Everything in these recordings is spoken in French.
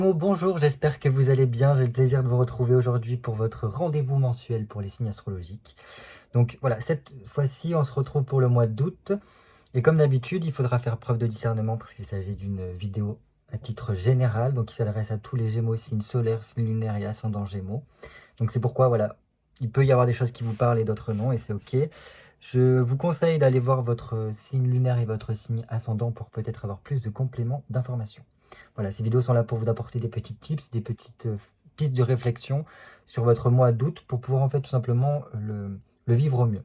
Bonjour, j'espère que vous allez bien. J'ai le plaisir de vous retrouver aujourd'hui pour votre rendez-vous mensuel pour les signes astrologiques. Donc voilà, cette fois-ci, on se retrouve pour le mois d'août. Et comme d'habitude, il faudra faire preuve de discernement parce qu'il s'agit d'une vidéo à titre général. Donc il s'adresse à tous les Gémeaux, signes solaires, signes lunaires et ascendants Gémeaux. Donc c'est pourquoi, voilà, il peut y avoir des choses qui vous parlent et d'autres non, et c'est ok. Je vous conseille d'aller voir votre signe lunaire et votre signe ascendant pour peut-être avoir plus de compléments d'informations. Voilà, ces vidéos sont là pour vous apporter des petits tips, des petites pistes de réflexion sur votre mois d'août pour pouvoir en fait tout simplement le vivre au mieux.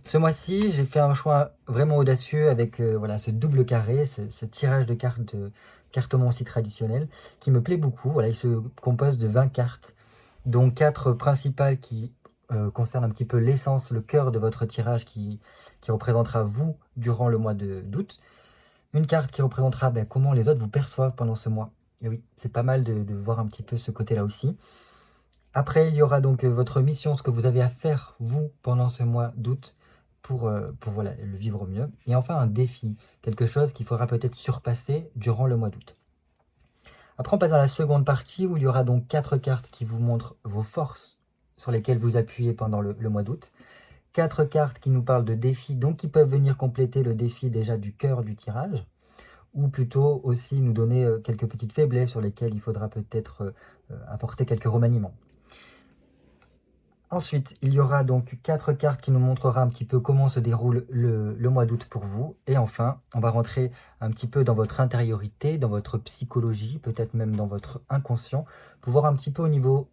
Ce mois-ci, j'ai fait un choix vraiment audacieux avec voilà, ce double carré, ce tirage de cartes de cartomancie traditionnelle qui me plaît beaucoup. Voilà, il se compose de 20 cartes, dont 4 principales qui concernent un petit peu l'essence, le cœur de votre tirage qui représentera vous durant le mois d'août. Une carte qui représentera comment les autres vous perçoivent pendant ce mois. Et oui, c'est pas mal de voir un petit peu ce côté-là aussi. Après, il y aura donc votre mission, ce que vous avez à faire, vous, pendant ce mois d'août, pour voilà, le vivre au mieux. Et enfin, un défi, quelque chose qu'il faudra peut-être surpasser durant le mois d'août. Après, on passe à la seconde partie, où il y aura donc 4 cartes qui vous montrent vos forces sur lesquelles vous appuyez pendant le mois d'août. 4 cartes qui nous parlent de défis, donc qui peuvent venir compléter le défi déjà du cœur du tirage, ou plutôt aussi nous donner quelques petites faiblesses sur lesquelles il faudra peut-être apporter quelques remaniements. Ensuite, il y aura donc 4 cartes qui nous montrera un petit peu comment se déroule le mois d'août pour vous. Et enfin, on va rentrer un petit peu dans votre intériorité, dans votre psychologie, peut-être même dans votre inconscient, pour voir un petit peu au niveau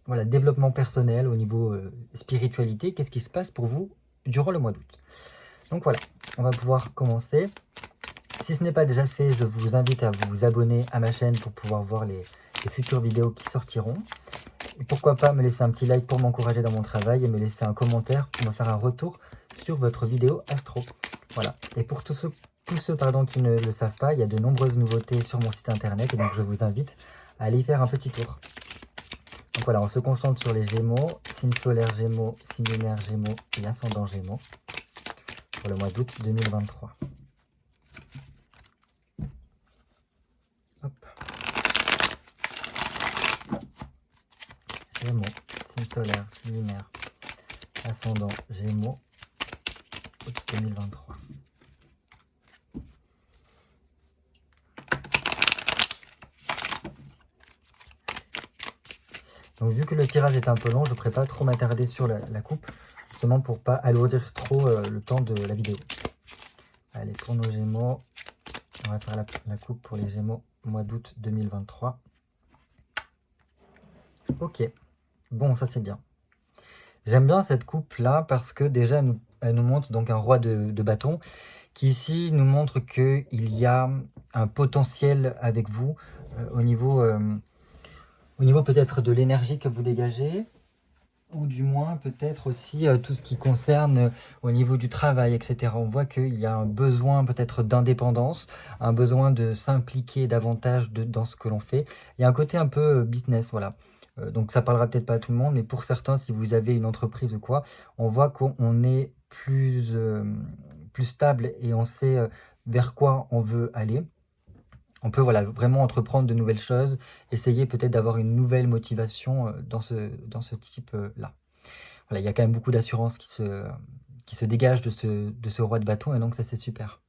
voilà, développement personnel, au niveau spiritualité, qu'est-ce qui se passe pour vous durant le mois d'août. Donc voilà, on va pouvoir commencer. Si ce n'est pas déjà fait, je vous invite à vous abonner à ma chaîne pour pouvoir voir les futures vidéos qui sortiront. Et pourquoi pas me laisser un petit like pour m'encourager dans mon travail et me laisser un commentaire pour me faire un retour sur votre vidéo astro. Voilà. Et pour tous ceux qui ne le savent pas, il y a de nombreuses nouveautés sur mon site internet et donc je vous invite à aller y faire un petit tour. Donc voilà, on se concentre sur les Gémeaux, signe solaire Gémeaux, signe lunaire Gémeaux et ascendant Gémeaux pour le mois d'août 2023. Hop. Gémeaux, signe solaire, signe lunaire, ascendant Gémeaux, août 2023. Donc vu que le tirage est un peu long, je ne ferai pas trop m'attarder sur la coupe, justement pour pas alourdir trop le temps de la vidéo. Allez, pour nos Gémeaux, on va faire la coupe pour les Gémeaux mois d'août 2023. Ok, bon ça c'est bien. J'aime bien cette coupe là parce que déjà elle nous montre donc un roi de bâton qui ici nous montre qu'il y a un potentiel avec vous au niveau peut-être de l'énergie que vous dégagez, ou du moins peut-être aussi tout ce qui concerne au niveau du travail, etc. On voit qu'il y a un besoin peut-être d'indépendance, un besoin de s'impliquer davantage dans ce que l'on fait. Il y a un côté un peu business, voilà. Donc ça parlera peut-être pas à tout le monde, mais pour certains, si vous avez une entreprise ou quoi, on voit qu'on est plus stable et on sait vers quoi on veut aller. On peut voilà, vraiment entreprendre de nouvelles choses, essayer peut-être d'avoir une nouvelle motivation dans ce type-là. Voilà, il y a quand même beaucoup d'assurance qui se dégage de ce roi de bâton, et donc ça c'est super.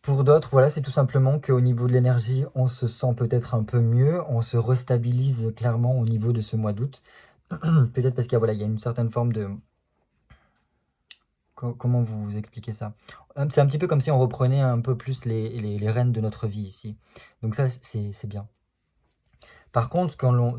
Pour d'autres, voilà, c'est tout simplement qu'au niveau de l'énergie, on se sent peut-être un peu mieux, on se restabilise clairement au niveau de ce mois d'août. Peut-être parce qu'il y a, voilà, il y a une certaine forme de... Comment vous expliquer ça? C'est un petit peu comme si on reprenait un peu plus les rênes de notre vie ici. Donc ça, c'est bien. Par contre, ce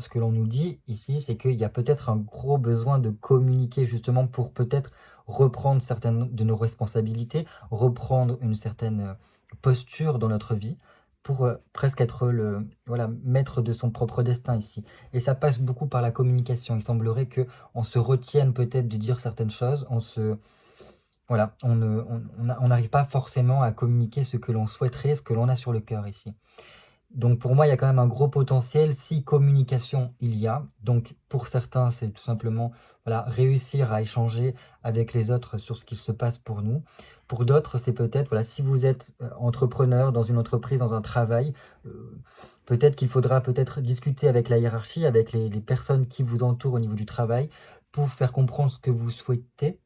que l'on nous dit ici, c'est qu'il y a peut-être un gros besoin de communiquer justement pour peut-être reprendre certaines de nos responsabilités, reprendre une certaine posture dans notre vie pour presque être le voilà, maître de son propre destin ici. Et ça passe beaucoup par la communication. Il semblerait qu'on se retienne peut-être de dire certaines choses, voilà, on n'arrive pas forcément à communiquer ce que l'on souhaiterait, ce que l'on a sur le cœur ici. Donc pour moi, il y a quand même un gros potentiel si communication il y a. Donc pour certains, c'est tout simplement voilà, réussir à échanger avec les autres sur ce qu'il se passe pour nous. Pour d'autres, c'est peut-être, voilà, si vous êtes entrepreneur dans une entreprise, dans un travail, peut-être qu'il faudra peut-être discuter avec la hiérarchie, avec les personnes qui vous entourent au niveau du travail, pour faire comprendre ce que vous souhaitez.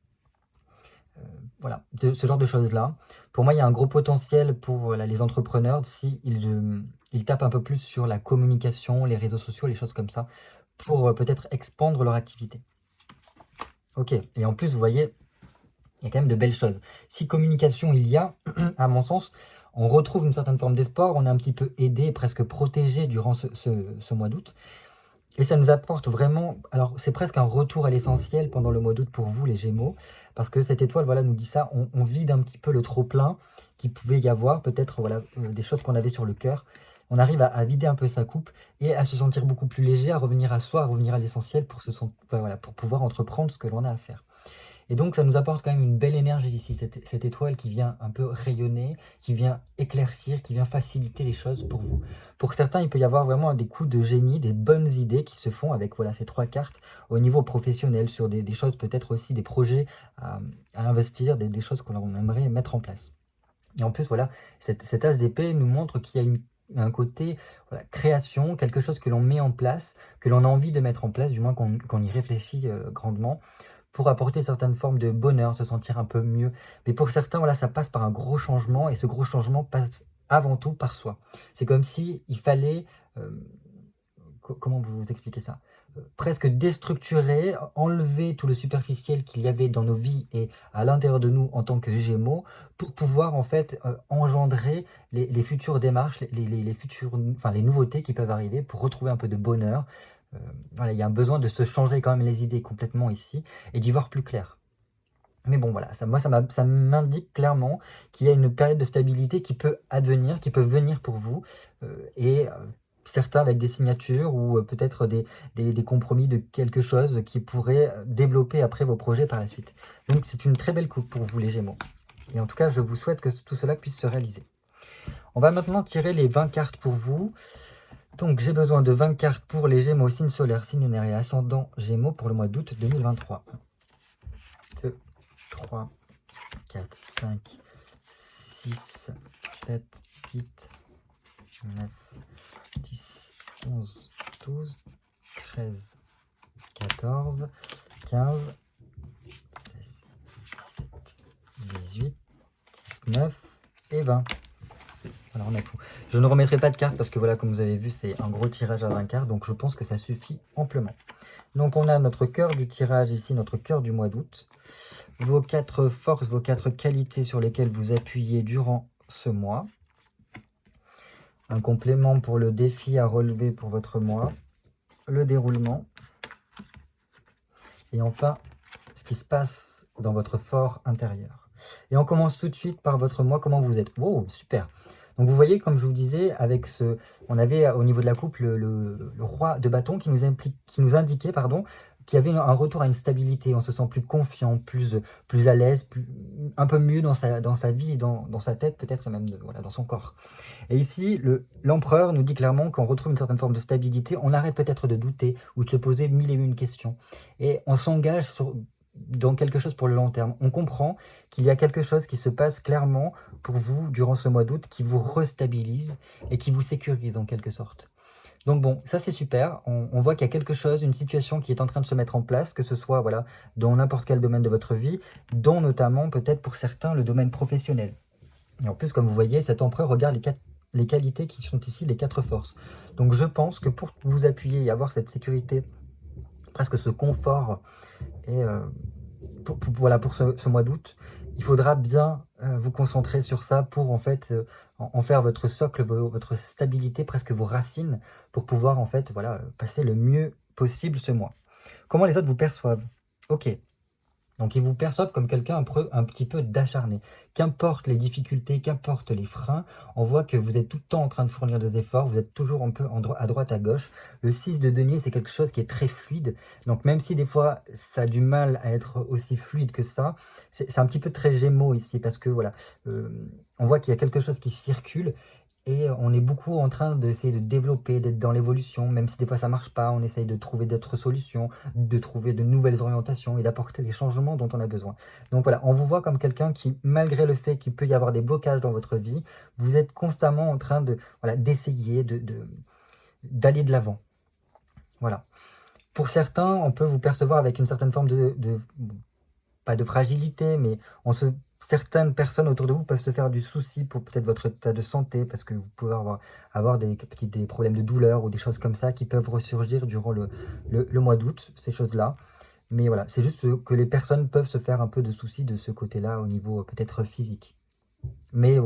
Voilà, ce genre de choses-là. Pour moi, il y a un gros potentiel pour voilà, les entrepreneurs si ils tapent un peu plus sur la communication, les réseaux sociaux, les choses comme ça, pour peut-être expandre leur activité. Ok, et en plus, vous voyez, il y a quand même de belles choses. Si communication il y a, à mon sens, on retrouve une certaine forme d'espoir, on est un petit peu aidé, presque protégé durant ce mois d'août. Et ça nous apporte vraiment, alors c'est presque un retour à l'essentiel pendant le mois d'août pour vous les Gémeaux, parce que cette étoile voilà, nous dit ça, on vide un petit peu le trop-plein qu'il pouvait y avoir, peut-être voilà, des choses qu'on avait sur le cœur. On arrive à vider un peu sa coupe et à se sentir beaucoup plus léger, à revenir à soi, à revenir à l'essentiel pour, voilà, pour pouvoir entreprendre ce que l'on a à faire. Et donc ça nous apporte quand même une belle énergie ici, cette étoile qui vient un peu rayonner, qui vient éclaircir, qui vient faciliter les choses pour vous. Pour certains, il peut y avoir vraiment des coups de génie, des bonnes idées qui se font avec voilà, ces 3 cartes au niveau professionnel, sur des choses peut-être aussi, des projets à investir, des choses qu'on aimerait mettre en place. Et en plus, voilà, cet as d'épée nous montre qu'il y a un côté voilà, création, quelque chose que l'on met en place, que l'on a envie de mettre en place, du moins qu'on y réfléchit grandement, pour apporter certaines formes de bonheur, se sentir un peu mieux. Mais pour certains, voilà, ça passe par un gros changement, et ce gros changement passe avant tout par soi. C'est comme si il fallait, comment vous expliquer ça? Presque déstructurer, enlever tout le superficiel qu'il y avait dans nos vies et à l'intérieur de nous en tant que Gémeaux, pour pouvoir en fait engendrer les futures démarches, les futures, enfin les nouveautés qui peuvent arriver pour retrouver un peu de bonheur. Voilà, il y a un besoin de se changer quand même les idées complètement ici et d'y voir plus clair. Mais bon voilà, ça m'indique clairement qu'il y a une période de stabilité qui peut advenir, qui peut venir pour vous, et certains avec des signatures ou peut-être des compromis de quelque chose qui pourrait développer après vos projets par la suite. Donc c'est une très belle coupe pour vous les Gémeaux. Et en tout cas, je vous souhaite que tout cela puisse se réaliser. On va maintenant tirer les 20 cartes pour vous. Donc j'ai besoin de 20 cartes pour les Gémeaux, signe solaire, signe lunaire et ascendant Gémeaux pour le mois d'août 2023. 2, 3, 4, 5, 6, 7, 8, 9, 10, 11, 12, 13, 14, 15, 16, 17, 18, 19 et 20. Alors on a tout. Je ne remettrai pas de cartes parce que voilà, comme vous avez vu, c'est un gros tirage à 20 cartes, donc je pense que ça suffit amplement. Donc on a notre cœur du tirage ici, notre cœur du mois d'août. Vos 4 forces, vos 4 qualités sur lesquelles vous appuyez durant ce mois. Un complément pour le défi à relever pour votre mois. Le déroulement. Et enfin, ce qui se passe dans votre fort intérieur. Et on commence tout de suite par votre mois, comment vous êtes. Wow, super. Donc vous voyez, comme je vous disais, avec on avait au niveau de la coupe le roi de bâton qui nous indiquait qu'il y avait un retour à une stabilité. On se sent plus confiant, plus à l'aise, un peu mieux dans sa vie, dans sa tête peut-être, et même voilà, dans son corps. Et ici, l'empereur nous dit clairement qu'on retrouve une certaine forme de stabilité. On arrête peut-être de douter ou de se poser mille et une questions. Et on s'engage dans quelque chose pour le long terme. On comprend qu'il y a quelque chose qui se passe clairement pour vous durant ce mois d'août, qui vous restabilise et qui vous sécurise en quelque sorte. Donc bon, ça c'est super, on voit qu'il y a quelque chose, une situation qui est en train de se mettre en place, que ce soit voilà, dans n'importe quel domaine de votre vie, dont notamment peut-être pour certains le domaine professionnel. Et en plus, comme vous voyez, cet empereur regarde les qualités qui sont ici, les 4 forces. Donc je pense que pour vous appuyer et avoir cette sécurité, presque ce confort, et voilà, pour ce mois d'août, il faudra bien vous concentrer sur ça pour en fait en faire votre socle, votre stabilité, presque vos racines, pour pouvoir en fait voilà, passer le mieux possible ce mois. Comment les autres vous perçoivent? Ok. Donc ils vous perçoivent comme quelqu'un un petit peu d'acharné. Qu'importe les difficultés, qu'importe les freins, on voit que vous êtes tout le temps en train de fournir des efforts, vous êtes toujours un peu à droite, à gauche. Le 6 de denier, c'est quelque chose qui est très fluide. Donc même si des fois, ça a du mal à être aussi fluide que ça, c'est un petit peu très Gémeaux ici, parce que voilà, on voit qu'il y a quelque chose qui circule. Et on est beaucoup en train d'essayer de développer, d'être dans l'évolution, même si des fois ça marche pas, on essaye de trouver d'autres solutions, de trouver de nouvelles orientations et d'apporter les changements dont on a besoin. Donc voilà, on vous voit comme quelqu'un qui, malgré le fait qu'il peut y avoir des blocages dans votre vie, vous êtes constamment en train de, voilà, d'essayer d'aller de l'avant. Voilà. Pour certains, on peut vous percevoir avec une certaine forme pas de fragilité, mais certaines personnes autour de vous peuvent se faire du souci pour peut-être votre état de santé, parce que vous pouvez avoir des problèmes de douleur ou des choses comme ça qui peuvent ressurgir durant le mois d'août, ces choses-là. Mais voilà, c'est juste que les personnes peuvent se faire un peu de soucis de ce côté-là au niveau peut-être physique. Mais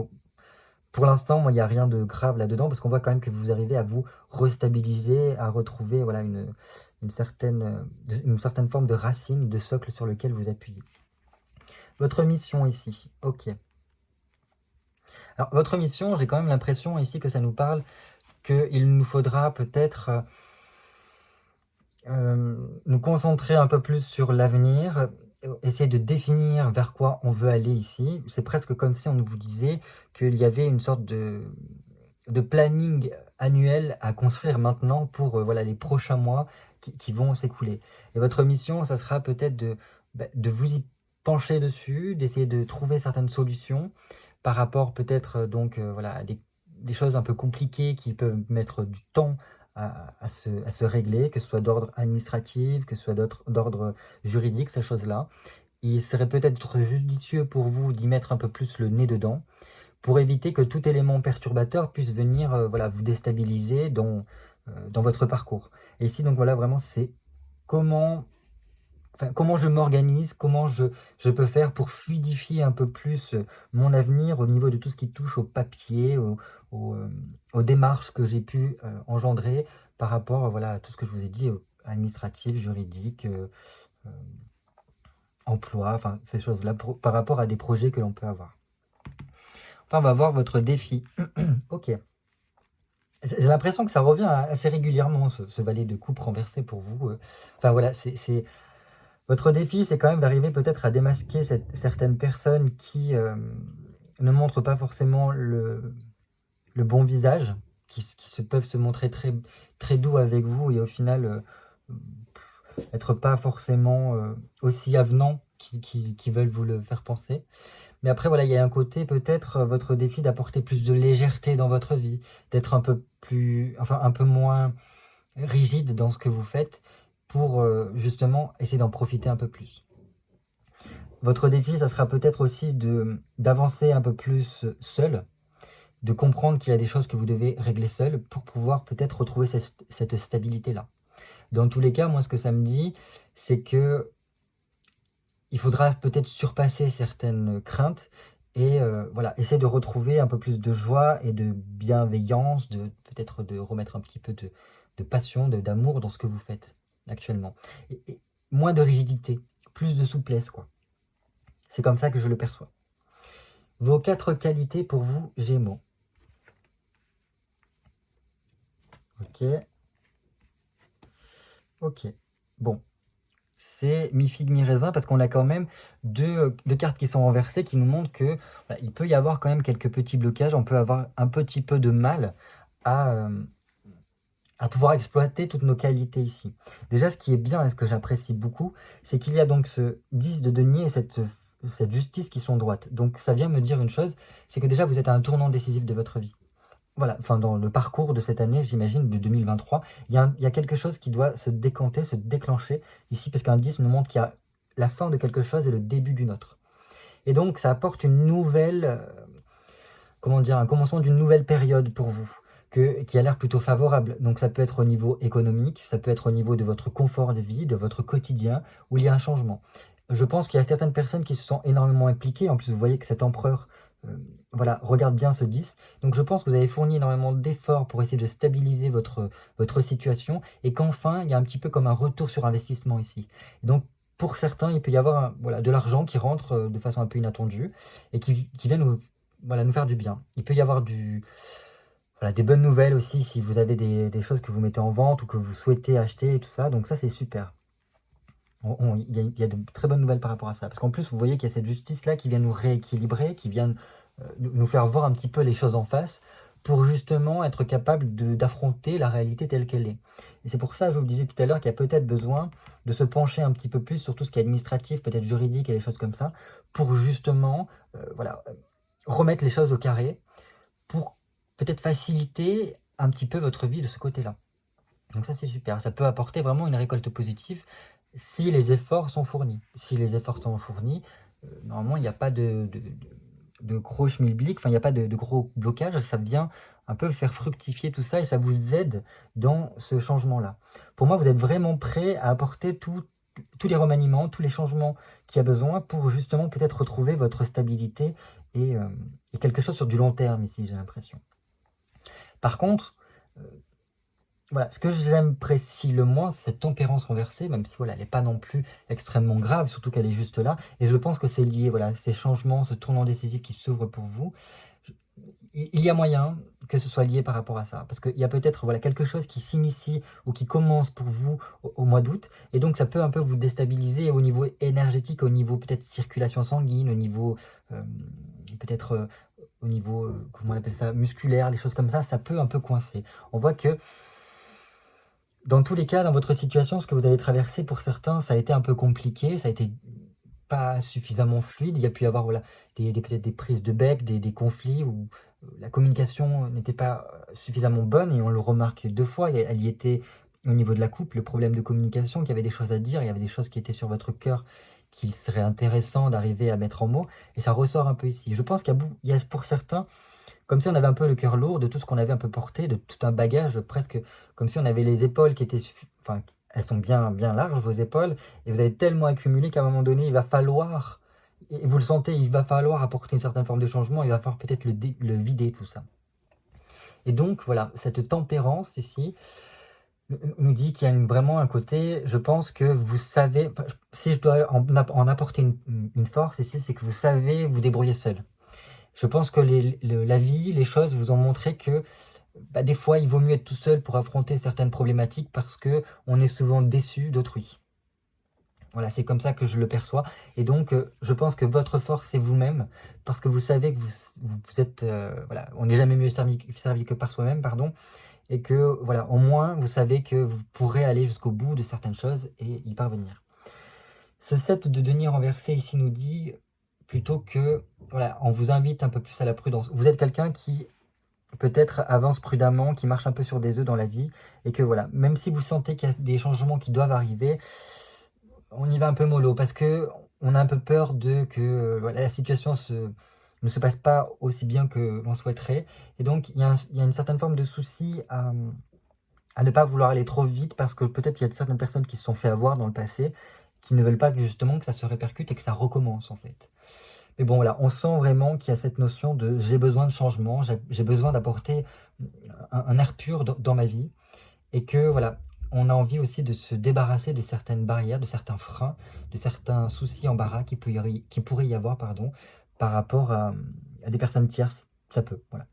pour l'instant, moi, il n'y a rien de grave là-dedans, parce qu'on voit quand même que vous arrivez à vous restabiliser, à retrouver voilà, une certaine forme de racine, de socle sur lequel vous appuyez. Votre mission ici, ok. Alors, votre mission, j'ai quand même l'impression ici que ça nous parle qu'il nous faudra peut-être nous concentrer un peu plus sur l'avenir, essayer de définir vers quoi on veut aller ici. C'est presque comme si on vous disait qu'il y avait une sorte de planning annuel à construire maintenant pour voilà, les prochains mois qui vont s'écouler. Et votre mission, ça sera peut-être de vous y pencher dessus, d'essayer de trouver certaines solutions par rapport peut-être voilà, à des choses un peu compliquées qui peuvent mettre du temps à se régler, que ce soit d'ordre administratif, que ce soit d'ordre juridique, ces choses-là. Il serait peut-être judicieux pour vous d'y mettre un peu plus le nez dedans, pour éviter que tout élément perturbateur puisse venir voilà, vous déstabiliser dans votre parcours. Et ici, donc voilà, vraiment, c'est comment je m'organise, comment je peux faire pour fluidifier un peu plus mon avenir au niveau de tout ce qui touche au papier, aux démarches que j'ai pu engendrer par rapport voilà, à tout ce que je vous ai dit, administratif, juridique, emploi, enfin ces choses-là, par rapport à des projets que l'on peut avoir. Enfin, on va voir votre défi. Ok. J'ai l'impression que ça revient assez régulièrement, ce valet de coupe renversé pour vous. Enfin voilà, votre défi, c'est quand même d'arriver peut-être à démasquer certaines personnes qui ne montrent pas forcément le bon visage, qui peuvent se montrer très, très doux avec vous et au final être pas forcément aussi avenants qui veulent vous le faire penser. Mais après, voilà, il y a un côté, peut-être, votre défi d'apporter plus de légèreté dans votre vie, d'être un peu plus, enfin, un peu moins rigide dans ce que vous faites pour, justement, essayer d'en profiter un peu plus. Votre défi, ça sera peut-être aussi d'avancer un peu plus seul, de comprendre qu'il y a des choses que vous devez régler seul pour pouvoir peut-être retrouver cette stabilité-là. Dans tous les cas, moi, ce que ça me dit, c'est que il faudra peut-être surpasser certaines craintes et voilà, essayer de retrouver un peu plus de joie et de bienveillance, peut-être de remettre un petit peu de passion, d'amour dans ce que vous faites actuellement. Et moins de rigidité, plus de souplesse, quoi. C'est comme ça que je le perçois. Vos 4 qualités pour vous, Gémeaux. Ok. Ok. Bon. C'est mi-figue, mi-raisin, parce qu'on a quand même deux cartes qui sont renversées qui nous montrent que voilà, il peut y avoir quand même quelques petits blocages, on peut avoir un petit peu de mal à pouvoir exploiter toutes nos qualités ici. Déjà, ce qui est bien et ce que j'apprécie beaucoup, c'est qu'il y a donc ce 10 de denier et cette justice qui sont droites. Donc ça vient me dire une chose, c'est que déjà vous êtes à un tournant décisif de votre vie. Voilà, enfin dans le parcours de cette année, j'imagine, de 2023, il y a quelque chose qui doit se décanter, se déclencher ici, parce qu'un 10 nous montre qu'il y a la fin de quelque chose et le début d'une autre. Et donc ça apporte une nouvelle, comment dire, un commencement d'une nouvelle période pour vous, qui a l'air plutôt favorable. Donc ça peut être au niveau économique, ça peut être au niveau de votre confort de vie, de votre quotidien, où il y a un changement. Je pense qu'il y a certaines personnes qui se sont énormément impliquées. En plus, vous voyez que cet empereur voilà, regarde bien ce 10. Donc je pense que vous avez fourni énormément d'efforts pour essayer de stabiliser votre situation et qu'enfin, il y a un petit peu comme un retour sur investissement ici. Et donc, pour certains, il peut y avoir voilà, de l'argent qui rentre de façon un peu inattendue et qui vient voilà, nous faire du bien. Il peut y avoir voilà, des bonnes nouvelles aussi si vous avez des choses que vous mettez en vente ou que vous souhaitez acheter et tout ça. Donc ça, c'est super. Il y a de très bonnes nouvelles par rapport à ça. Parce qu'en plus, vous voyez qu'il y a cette justice-là qui vient nous rééquilibrer, qui vient nous faire voir un petit peu les choses en face pour justement être capable d'affronter la réalité telle qu'elle est. Et c'est pour ça, je vous disais tout à l'heure, qu'il y a peut-être besoin de se pencher un petit peu plus sur tout ce qui est administratif, peut-être juridique et des choses comme ça, pour justement voilà, remettre les choses au carré, pour peut-être faciliter un petit peu votre vie de ce côté-là. Donc ça, c'est super. Ça peut apporter vraiment une récolte positive si les efforts sont fournis. Si les efforts sont fournis, normalement, il n'y a pas de gros schmilblick, enfin, il n'y a pas de gros blocage. Ça vient un peu faire fructifier tout ça et ça vous aide dans ce changement-là. Pour moi, vous êtes vraiment prêt à apporter tous les remaniements, tous les changements qu'il y a besoin pour justement peut-être retrouver votre stabilité et quelque chose sur du long terme ici, j'ai l'impression. Par contre, voilà, ce que j'apprécie le moins, c'est cette tempérance renversée, même si voilà, elle n'est pas non plus extrêmement grave, surtout qu'elle est juste là. Et je pense que c'est lié, voilà, ces changements, ce tournant décisif qui s'ouvre pour vous. Il y a moyen que ce soit lié par rapport à ça, parce qu'il y a peut-être voilà, quelque chose qui s'initie ou qui commence pour vous au mois d'août, et donc ça peut un peu vous déstabiliser au niveau énergétique, au niveau peut-être circulation sanguine, au niveau peut-être au niveau, comment on appelle ça, musculaire, les choses comme ça peut un peu coincer. On voit que dans tous les cas, dans votre situation, ce que vous avez traversé, pour certains, ça a été un peu compliqué, ça a été pas suffisamment fluide. Il y a pu y avoir voilà, peut-être des prises de bec, des conflits où la communication n'était pas suffisamment bonne et on le remarque deux fois. Elle y était au niveau de la couple, le problème de communication, qu'il y avait des choses à dire, il y avait des choses qui étaient sur votre cœur qu'il serait intéressant d'arriver à mettre en mots et ça ressort un peu ici. Je pense qu'il y a pour certains comme si on avait un peu le cœur lourd de tout ce qu'on avait un peu porté, de tout un bagage, presque comme si on avait les épaules qui étaient, enfin, elles sont bien, bien larges, vos épaules, et vous avez tellement accumulé qu'à un moment donné, il va falloir, et vous le sentez, il va falloir apporter une certaine forme de changement, il va falloir peut-être le vider, tout ça. Et donc, voilà, cette tempérance ici nous dit qu'il y a vraiment un côté, je pense que vous savez, enfin, si je dois en apporter une force ici, c'est que vous savez vous débrouiller seul. Je pense que la vie, les choses vous ont montré que bah, des fois, il vaut mieux être tout seul pour affronter certaines problématiques parce que on est souvent déçu d'autrui. Voilà, c'est comme ça que je le perçois. Et donc, je pense que votre force, c'est vous-même, parce que vous savez que vous êtes... voilà, on n'est jamais mieux servi que par soi-même, pardon. Et que, voilà, au moins, vous savez que vous pourrez aller jusqu'au bout de certaines choses et y parvenir. Ce 7 de denier renversé ici nous dit plutôt que, voilà, on vous invite un peu plus à la prudence. Vous êtes quelqu'un qui peut-être avance prudemment, qui marche un peu sur des œufs dans la vie, et que voilà, même si vous sentez qu'il y a des changements qui doivent arriver, on y va un peu mollo, parce que on a un peu peur que voilà, la situation ne se passe pas aussi bien que l'on souhaiterait, et donc il y a une certaine forme de souci à ne pas vouloir aller trop vite, parce que peut-être il y a certaines personnes qui se sont fait avoir dans le passé, qui ne veulent pas que justement que ça se répercute et que ça recommence en fait. Mais bon, voilà, on sent vraiment qu'il y a cette notion de j'ai besoin de changement, j'ai besoin d'apporter un air pur dans ma vie. Et que voilà, on a envie aussi de se débarrasser de certaines barrières, de certains freins, de certains soucis, embarras qui pourrait y avoir pardon, par rapport à des personnes tierces. Ça peut, voilà.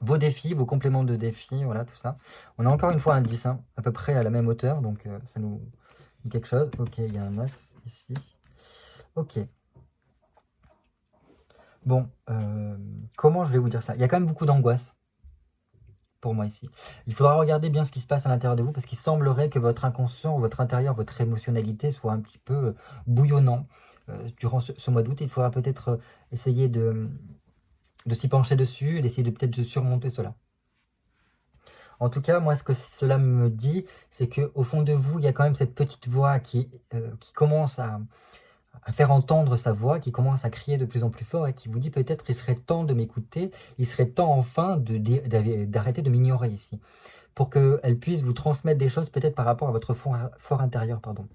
Vos défis, vos compléments de défis, voilà, tout ça. On a encore une fois un 10, hein, à peu près à la même hauteur, donc ça nous dit quelque chose. Ok, il y a un as ici. Ok. Bon, comment je vais vous dire ça? Il y a quand même beaucoup d'angoisse pour moi ici. Il faudra regarder bien ce qui se passe à l'intérieur de vous, parce qu'il semblerait que votre inconscient, votre intérieur, votre émotionnalité soit un petit peu bouillonnant durant ce mois d'août. Il faudra peut-être essayer de s'y pencher dessus et d'essayer de peut-être de surmonter cela. En tout cas, moi, ce que cela me dit, c'est qu'au fond de vous, il y a quand même cette petite voix qui commence à faire entendre sa voix, qui commence à crier de plus en plus fort et qui vous dit peut-être il serait temps de m'écouter, il serait temps enfin d'arrêter de m'ignorer ici, pour qu'elle puisse vous transmettre des choses peut-être par rapport à votre fort intérieur, pardon.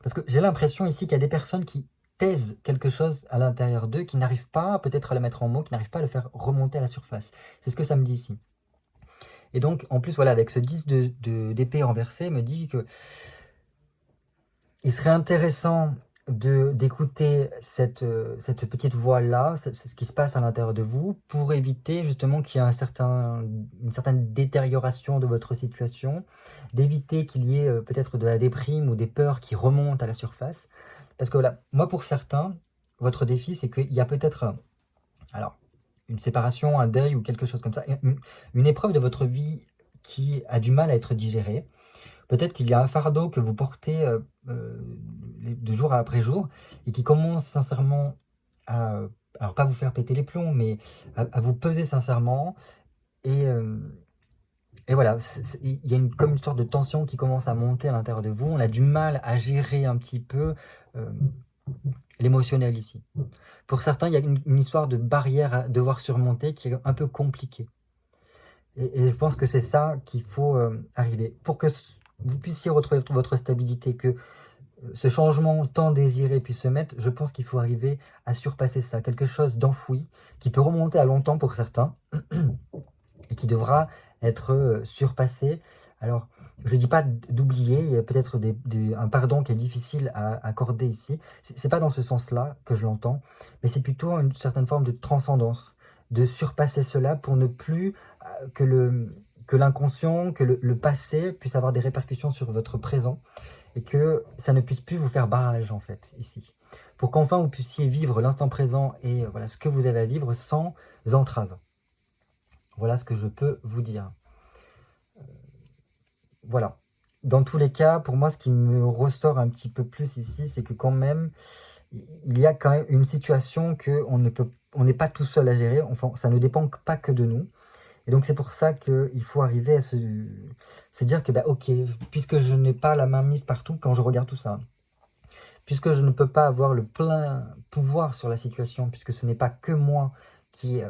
Parce que j'ai l'impression ici qu'il y a des personnes qui taisent quelque chose à l'intérieur d'eux, qui n'arrivent pas peut-être à le mettre en mots, qui n'arrivent pas à le faire remonter à la surface. C'est ce que ça me dit ici. Et donc, en plus, voilà, avec ce 10 d'épée renversé, me dit que il serait intéressant d'écouter cette petite voix-là, c'est ce qui se passe à l'intérieur de vous, pour éviter justement qu'il y ait une certaine détérioration de votre situation, d'éviter qu'il y ait peut-être de la déprime ou des peurs qui remontent à la surface. Parce que voilà, moi pour certains, votre défi, c'est qu'il y a peut-être... alors, une séparation, un deuil ou quelque chose comme ça, une épreuve de votre vie qui a du mal à être digérée. Peut-être qu'il y a un fardeau que vous portez de jour après jour et qui commence sincèrement à, alors pas vous faire péter les plombs, mais à vous peser sincèrement. Et, euh, et voilà, il y a comme une sorte de tension qui commence à monter à l'intérieur de vous. On a du mal à gérer un petit peu euh, l'émotionnel ici. Pour certains, il y a une histoire de barrière à devoir surmonter qui est un peu compliquée. Et je pense que c'est ça qu'il faut arriver. Pour que vous puissiez retrouver votre stabilité, que ce changement tant désiré puisse se mettre, je pense qu'il faut arriver à surpasser ça. Quelque chose d'enfoui, qui peut remonter à longtemps pour certains, et qui devra être surpassé. Alors, je ne dis pas d'oublier, il y a peut-être un pardon qui est difficile à accorder ici. C'est pas dans ce sens-là que je l'entends, mais c'est plutôt une certaine forme de transcendance, de surpasser cela pour ne plus que l'inconscient, que le passé puisse avoir des répercussions sur votre présent et que ça ne puisse plus vous faire barrage en fait ici. Pour qu'enfin vous puissiez vivre l'instant présent et voilà ce que vous avez à vivre sans entrave. Voilà ce que je peux vous dire. Voilà. Dans tous les cas, pour moi, ce qui me ressort un petit peu plus ici, c'est que quand même, il y a quand même une situation qu'on n'est pas tout seul à gérer. Enfin, ça ne dépend pas que de nous. Et donc, c'est pour ça qu'il faut arriver à se dire que, bah, ok, puisque je n'ai pas la main mise partout quand je regarde tout ça, puisque je ne peux pas avoir le plein pouvoir sur la situation, puisque ce n'est pas que moi qui est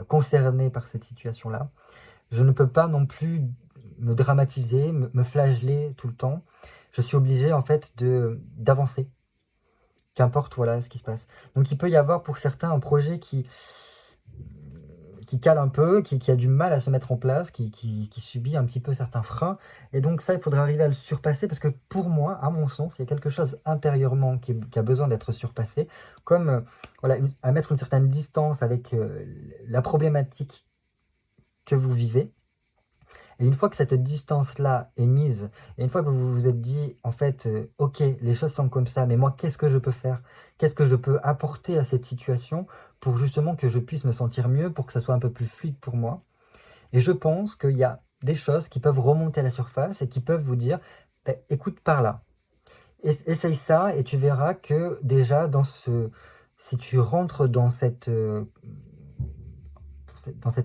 concerné par cette situation-là, je ne peux pas non plus me dramatiser, me flageller tout le temps. Je suis obligé en fait d'avancer, qu'importe voilà ce qui se passe. Donc il peut y avoir pour certains un projet qui cale un peu, qui a du mal à se mettre en place, qui subit un petit peu certains freins. Et donc ça, il faudra arriver à le surpasser parce que pour moi, à mon sens, il y a quelque chose intérieurement qui a besoin d'être surpassé, comme voilà, à mettre une certaine distance avec la problématique que vous vivez. Et une fois que cette distance-là est mise, et une fois que vous vous êtes dit, en fait, ok, les choses sont comme ça, mais moi, qu'est-ce que je peux faire? Qu'est-ce que je peux apporter à cette situation pour justement que je puisse me sentir mieux, pour que ça soit un peu plus fluide pour moi? Et je pense qu'il y a des choses qui peuvent remonter à la surface et qui peuvent vous dire, bah, écoute par là, essaye ça et tu verras que déjà, si tu rentres dans cette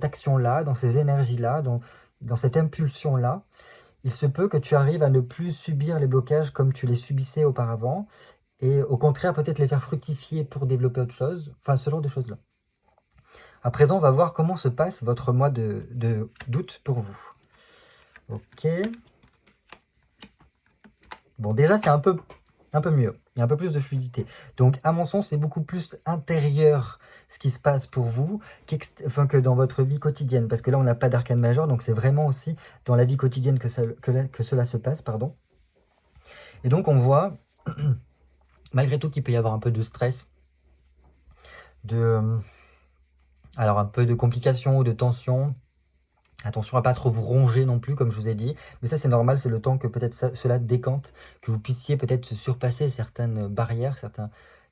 action-là, dans ces énergies-là, dans cette impulsion-là, il se peut que tu arrives à ne plus subir les blocages comme tu les subissais auparavant, et au contraire peut-être les faire fructifier pour développer autre chose, enfin ce genre de choses-là. À présent, on va voir comment se passe votre mois d'août pour vous. Ok. Bon, déjà c'est un peu mieux, il y a un peu plus de fluidité. Donc à mon sens, c'est beaucoup plus intérieur ce qui se passe pour vous que dans votre vie quotidienne, parce que là on n'a pas d'arcane majeur, donc c'est vraiment aussi dans la vie quotidienne que cela se passe, pardon. Et donc on voit, malgré tout, qu'il peut y avoir un peu de stress, alors un peu de complications ou de tension. Attention à pas trop vous ronger non plus, comme je vous ai dit. Mais ça, c'est normal, c'est le temps que peut-être cela décante, que vous puissiez peut-être surpasser certaines barrières,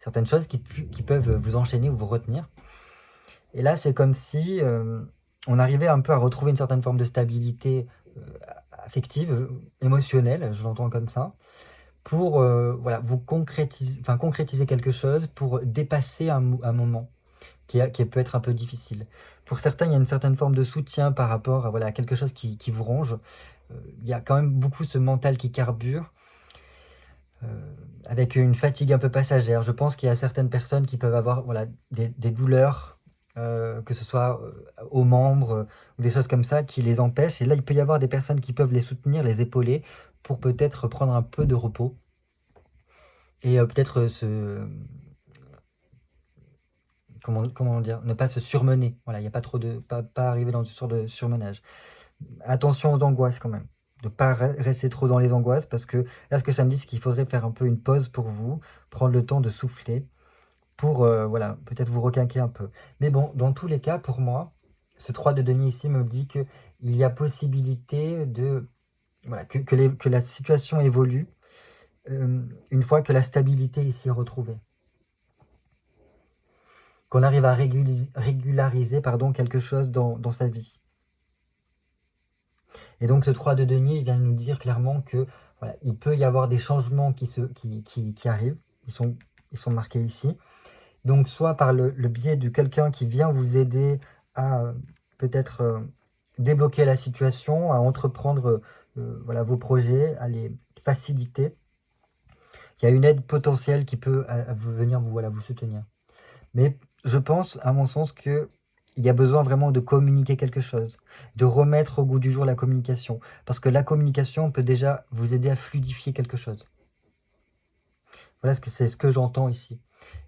certaines choses qui peuvent vous enchaîner ou vous retenir. Et là, c'est comme si on arrivait un peu à retrouver une certaine forme de stabilité affective, émotionnelle, je l'entends comme ça, pour voilà, vous concrétiser quelque chose, pour dépasser un moment qui peut être un peu difficile. Pour certains, il y a une certaine forme de soutien par rapport à, voilà, à quelque chose qui vous ronge. Il y a quand même beaucoup ce mental qui carbure, avec une fatigue un peu passagère. Je pense qu'il y a certaines personnes qui peuvent avoir voilà, des douleurs, que ce soit aux membres ou des choses comme ça, qui les empêchent. Et là, il peut y avoir des personnes qui peuvent les soutenir, les épauler, pour peut-être prendre un peu de repos. Et peut-être comment dire, ne pas se surmener. Voilà, il n'y a pas trop pas arriver dans une sorte de surmenage. Attention aux angoisses quand même. De ne pas rester trop dans les angoisses, parce que là, ce que ça me dit, c'est qu'il faudrait faire un peu une pause pour vous, prendre le temps de souffler, pour, voilà, peut-être vous requinquer un peu. Mais bon, dans tous les cas, pour moi, ce 3 de denier ici me dit qu'il y a possibilité voilà, que la situation évolue, une fois que la stabilité ici est retrouvée. qu'on arrive à régulariser pardon, quelque chose dans sa vie. Et donc ce 3 de denier, il vient nous dire clairement que voilà, il peut y avoir des changements qui arrivent, ils sont marqués ici. Donc soit par le biais de quelqu'un qui vient vous aider à peut-être débloquer la situation, à entreprendre voilà, vos projets, à les faciliter. Il y a une aide potentielle qui peut venir voilà, vous soutenir. Mais je pense, à mon sens, qu'il y a besoin vraiment de communiquer quelque chose, de remettre au goût du jour la communication. Parce que la communication peut déjà vous aider à fluidifier quelque chose. Voilà, c'est ce que j'entends ici.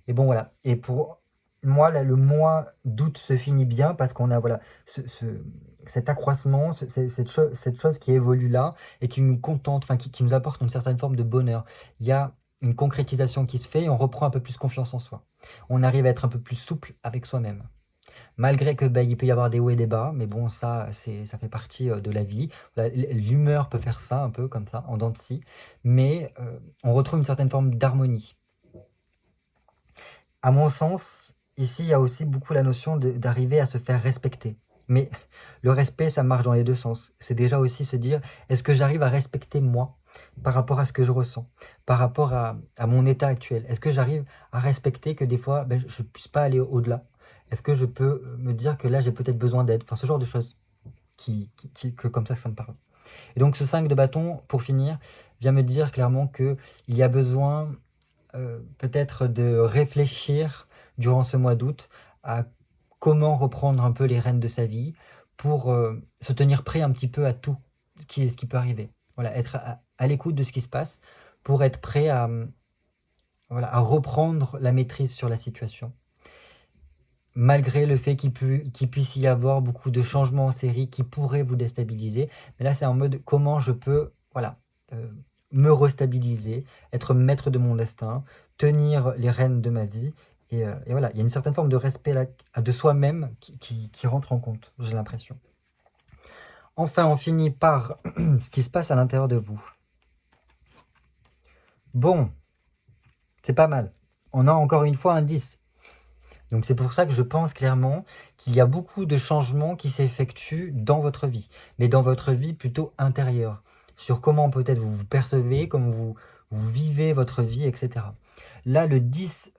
Et bon, voilà. Et pour moi, là, le mois d'août se finit bien parce qu'on a voilà, cet accroissement, cette chose qui évolue là et qui nous contente, enfin, qui nous apporte une certaine forme de bonheur. Il y a une concrétisation qui se fait et on reprend un peu plus confiance en soi. On arrive à être un peu plus souple avec soi-même. Malgré que il peut y avoir des hauts et des bas, mais bon, ça fait partie de la vie. L'humeur peut faire ça un peu comme ça, en dents de scie, mais on retrouve une certaine forme d'harmonie. À mon sens, ici, il y a aussi beaucoup la notion d'arriver à se faire respecter. Mais le respect, ça marche dans les deux sens. C'est déjà aussi se dire, est-ce que j'arrive à respecter moi par rapport à ce que je ressens, par rapport à mon état actuel? Est-ce que j'arrive à respecter que des fois, je ne puisse pas aller au-delà? Est-ce que je peux me dire que là, j'ai peut-être besoin d'aide? Enfin, ce genre de choses que comme ça me parle. Et donc, ce 5 de bâton, pour finir, vient me dire clairement qu'il y a besoin peut-être de réfléchir durant ce mois d'août à comment reprendre un peu les rênes de sa vie pour se tenir prêt un petit peu à tout ce qui peut arriver. Voilà, être à l'écoute de ce qui se passe pour être prêt voilà, à reprendre la maîtrise sur la situation. Malgré le fait qu'il puisse y avoir beaucoup de changements en série qui pourraient vous déstabiliser. Mais là, c'est en mode comment je peux voilà, me restabiliser, être maître de mon destin, tenir les rênes de ma vie. Et voilà, il y a une certaine forme de respect là, de soi-même qui rentre en compte, j'ai l'impression. Enfin, on finit par ce qui se passe à l'intérieur de vous. Bon, c'est pas mal. On a encore une fois un 10. Donc c'est pour ça que je pense clairement qu'il y a beaucoup de changements qui s'effectuent dans votre vie, mais dans votre vie plutôt intérieure, sur comment peut-être vous vous percevez, comment vous vivez votre vie, etc. Là, le 10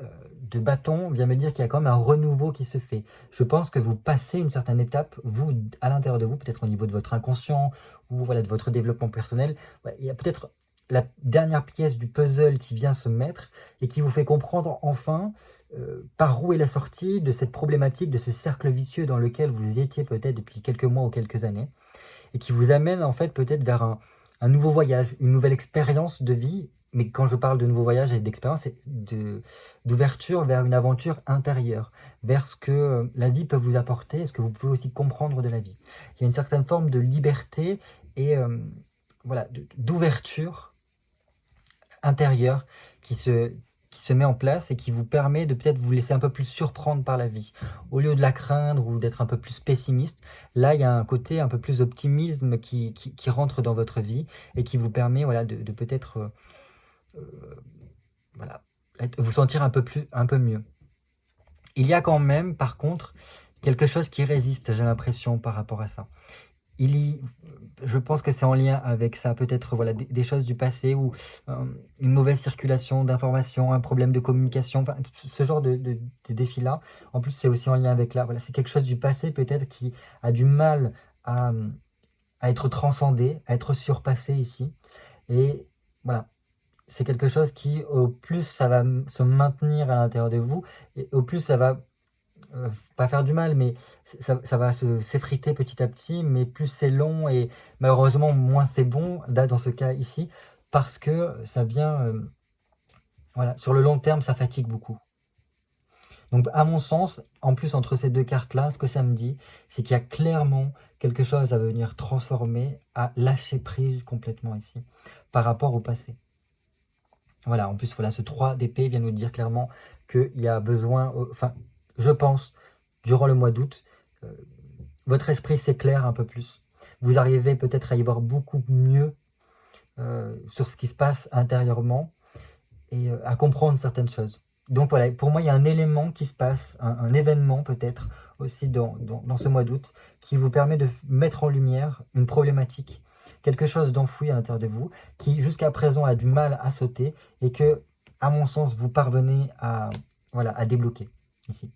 de bâton vient me dire qu'il y a quand même un renouveau qui se fait. Je pense que vous passez une certaine étape, vous, à l'intérieur de vous, peut-être au niveau de votre inconscient, ou voilà, de votre développement personnel. Ouais, il y a peut-être la dernière pièce du puzzle qui vient se mettre et qui vous fait comprendre enfin par où est la sortie de cette problématique, de ce cercle vicieux dans lequel vous étiez peut-être depuis quelques mois ou quelques années, et qui vous amène en fait peut-être vers un nouveau voyage, une nouvelle expérience de vie. Mais quand je parle de nouveau voyage et d'expérience, c'est d'ouverture vers une aventure intérieure, vers ce que la vie peut vous apporter, ce que vous pouvez aussi comprendre de la vie. Il y a une certaine forme de liberté et voilà, d'ouverture intérieure qui se met en place et qui vous permet de peut-être vous laisser un peu plus surprendre par la vie. Au lieu de la craindre ou d'être un peu plus pessimiste, là, il y a un côté un peu plus d'optimisme qui rentre dans votre vie et qui vous permet voilà, de peut-être voilà, vous sentir un peu mieux. Il y a quand même, par contre, quelque chose qui résiste, j'ai l'impression, par rapport à ça. Je pense que c'est en lien avec ça, peut-être voilà, des choses du passé ou une mauvaise circulation d'informations, un problème de communication, enfin, ce genre de défis-là. En plus, c'est aussi en lien avec là, voilà, c'est quelque chose du passé peut-être qui a du mal à être transcendé, à être surpassé ici. Et voilà, c'est quelque chose qui, au plus ça va se maintenir à l'intérieur de vous, et au plus ça va pas faire du mal, mais ça va s'effriter petit à petit, mais plus c'est long et malheureusement moins c'est bon, là, dans ce cas ici, parce que ça vient, voilà, sur le long terme, ça fatigue beaucoup. Donc à mon sens, en plus entre ces deux cartes-là, ce que ça me dit, c'est qu'il y a clairement quelque chose à venir transformer, à lâcher prise complètement ici, par rapport au passé. Voilà, en plus, voilà, ce 3 d'épée vient nous dire clairement qu'il y a besoin, enfin, je pense, durant le mois d'août, votre esprit s'éclaire un peu plus. Vous arrivez peut-être à y voir beaucoup mieux sur ce qui se passe intérieurement et à comprendre certaines choses. Donc voilà, pour moi, il y a un élément qui se passe, un événement peut-être aussi dans ce mois d'août, qui vous permet de mettre en lumière une problématique, quelque chose d'enfoui à l'intérieur de vous, qui jusqu'à présent a du mal à sauter, et que, à mon sens, vous parvenez à, voilà, à débloquer, ici.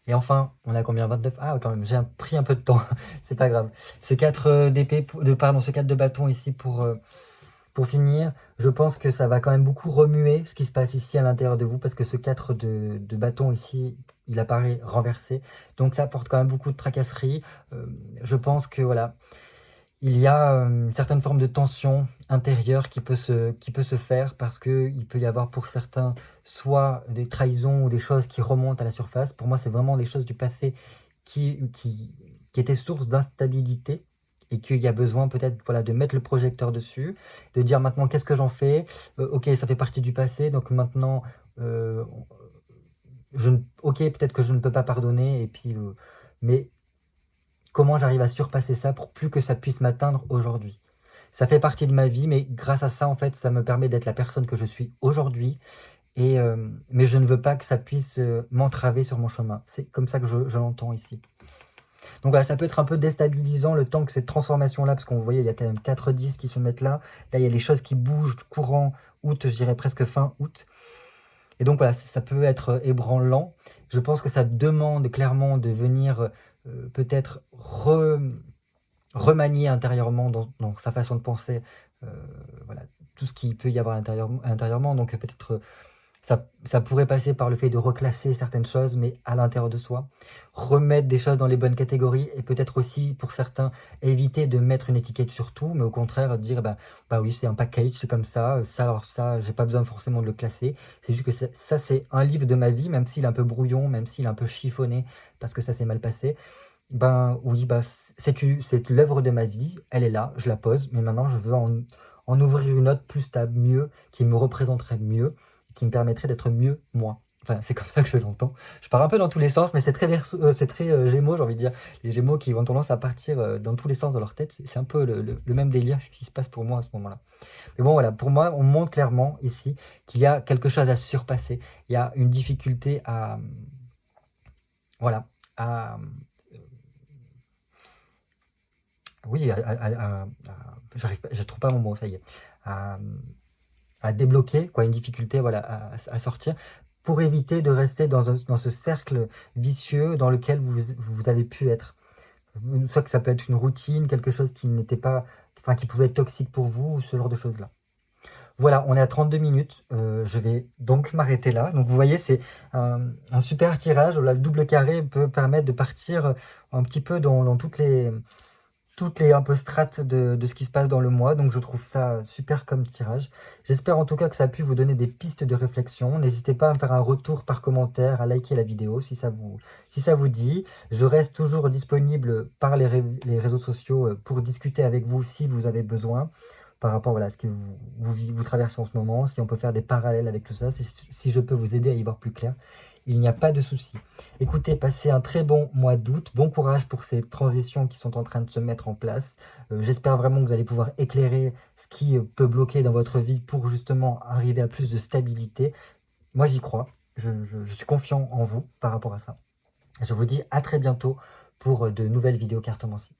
Et enfin, on a combien? 29? Ah, quand même, j'ai pris un peu de temps, c'est pas grave. Ce 4 d'épée, pardon, ce 4 de bâton ici pour finir, je pense que ça va quand même beaucoup remuer ce qui se passe ici à l'intérieur de vous, parce que ce 4 de bâton ici, il apparaît renversé. Donc ça apporte quand même beaucoup de tracasserie. Je pense que voilà, il y a une certaine forme de tension intérieure qui peut se faire, parce qu'il peut y avoir pour certains soit des trahisons ou des choses qui remontent à la surface. Pour moi, c'est vraiment des choses du passé qui étaient source d'instabilité, et qu'il y a besoin peut-être, voilà, de mettre le projecteur dessus, de dire maintenant qu'est-ce que j'en fais. Ok, ça fait partie du passé, donc maintenant, euh, ok, peut-être que je ne peux pas pardonner, et puis, mais comment j'arrive à surpasser ça pour plus que ça puisse m'atteindre aujourd'hui. Ça fait partie de ma vie, mais grâce à ça, en fait, ça me permet d'être la personne que je suis aujourd'hui. Mais je ne veux pas que ça puisse m'entraver sur mon chemin. C'est comme ça que je l'entends ici. Donc voilà, ça peut être un peu déstabilisant le temps que cette transformation-là, parce qu'on voyait, il y a quand même 4 10 qui se mettent là. Là, il y a les choses qui bougent courant août, je dirais presque fin août. Et donc voilà, ça peut être ébranlant. Je pense que ça demande clairement de venir peut-être remanier intérieurement dans sa façon de penser, euh, voilà, tout ce qu'il peut y avoir intérieurement. Donc peut-être ça pourrait passer par le fait de reclasser certaines choses, mais à l'intérieur de soi, remettre des choses dans les bonnes catégories, et peut-être aussi pour certains éviter de mettre une étiquette sur tout, mais au contraire dire bah oui, c'est un package, c'est comme ça, alors ça, j'ai pas besoin forcément de le classer. C'est juste que ça c'est un livre de ma vie, même s'il est un peu brouillon, même s'il est un peu chiffonné parce que ça s'est mal passé. Ben oui, c'est l'œuvre de ma vie, elle est là, je la pose, mais maintenant je veux en ouvrir une autre plus stable, mieux, qui me représenterait mieux, qui me permettrait d'être mieux moi. Enfin, c'est comme ça que je l'entends. Je pars un peu dans tous les sens, mais c'est très, c'est très Gémeaux, j'ai envie de dire. Les Gémeaux qui ont tendance à partir dans tous les sens dans leur tête, c'est un peu le même délire, ce qui se passe pour moi à ce moment-là. Mais bon, voilà, pour moi, on montre clairement ici qu'il y a quelque chose à surpasser. Il y a une difficulté à, voilà, à, oui, je trouve pas mon mot, ça y est, à, à débloquer, quoi, une difficulté, voilà, à sortir, pour éviter de rester dans ce cercle vicieux dans lequel vous avez pu être. Soit que ça peut être une routine, quelque chose qui n'était pas, enfin, qui pouvait être toxique pour vous, ou ce genre de choses-là. Voilà, on est à 32 minutes, je vais donc m'arrêter là. Donc vous voyez, c'est un super tirage, là, le double carré peut permettre de partir un petit peu dans toutes les un peu strates de ce qui se passe dans le mois. Donc je trouve ça super comme tirage. J'espère en tout cas que ça a pu vous donner des pistes de réflexion. N'hésitez pas à me faire un retour par commentaire, à liker la vidéo si ça vous dit. Je reste toujours disponible par les réseaux sociaux pour discuter avec vous si vous avez besoin, par rapport, voilà, à ce que vous traversez en ce moment, si on peut faire des parallèles avec tout ça, si je peux vous aider à y voir plus clair. Il n'y a pas de souci. Écoutez, passez un très bon mois d'août. Bon courage pour ces transitions qui sont en train de se mettre en place. J'espère vraiment que vous allez pouvoir éclairer ce qui peut bloquer dans votre vie pour justement arriver à plus de stabilité. Moi, j'y crois. Je suis confiant en vous par rapport à ça. Je vous dis à très bientôt pour de nouvelles vidéos cartomancie.